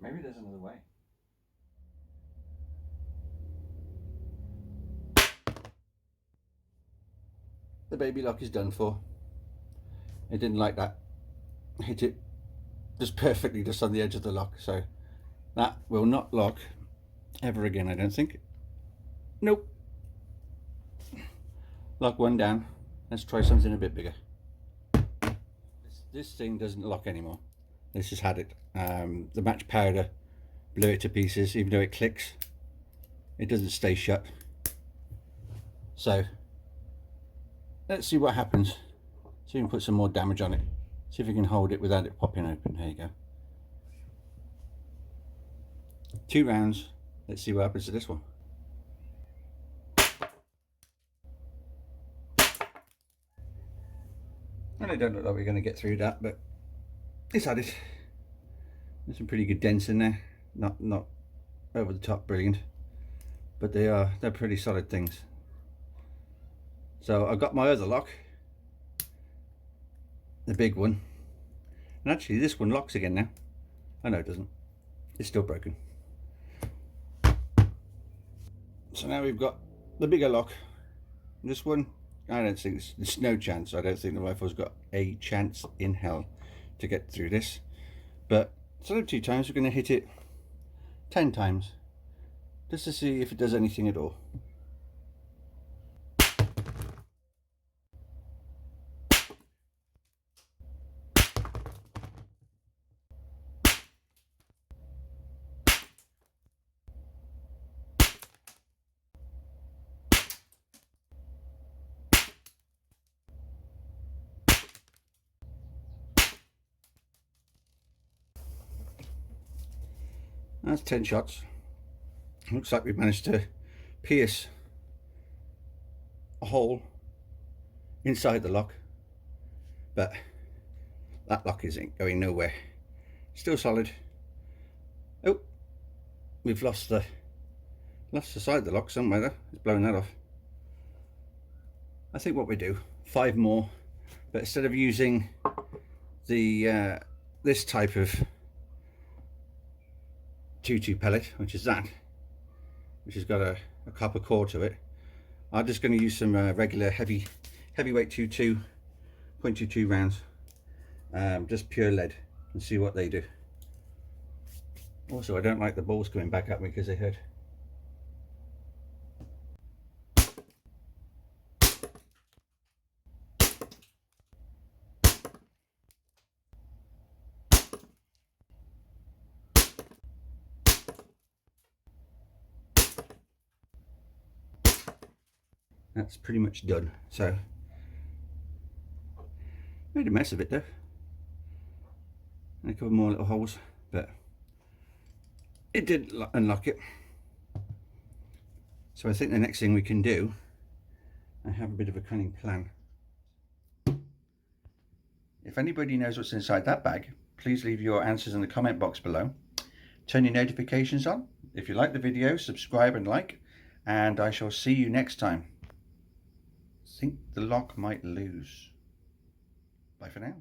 Maybe there's another way. The baby lock is done for. It didn't like that. Hit it just perfectly just on the edge of the lock, so that will not lock ever again, I don't think. Nope. Lock one down. Let's try something a bit bigger. This thing doesn't lock anymore. This has had it. The match powder blew it to pieces. Even though it clicks, it doesn't stay shut. So let's see what happens. See if we can put some more damage on it. See if we can hold it without it popping open. There you go. 2 rounds. Let's see what happens to this one. And I don't look like we're going to get through that, but it's had it. There's some pretty good dents in there. Not over the top brilliant, but they're pretty solid things. So I got my other lock, the big one, and actually this one locks again now. I know it doesn't. It's still broken. So now we've got the bigger lock. This one, I don't think there's no chance. I don't think the rifle's got a chance in hell to get through this. But instead of 2 times, we're going to hit it 10 times just to see if it does anything at all. That's 10 shots. Looks like we've managed to pierce a hole inside the lock, but that lock isn't going nowhere. Still solid. Oh, we've lost the side of the lock somewhere there. It's blowing that off. I think what we do, 5 more, but instead of using the this type of 2-2 pellet, which is that, which has got a copper core to it, I'm just going to use some regular heavyweight .22 rounds, just pure lead, and see what they do. Also, I don't like the balls coming back at me because they hurt. That's pretty much done. So made a mess of it though, and a couple more little holes, but it did unlock it. So I think the next thing we can do, I have a bit of a cunning plan. If anybody knows what's inside that bag, please leave your answers in the comment box below. Turn your notifications on. If you like the video, subscribe and like, and I shall see you next time. I think the lock might lose. Bye for now.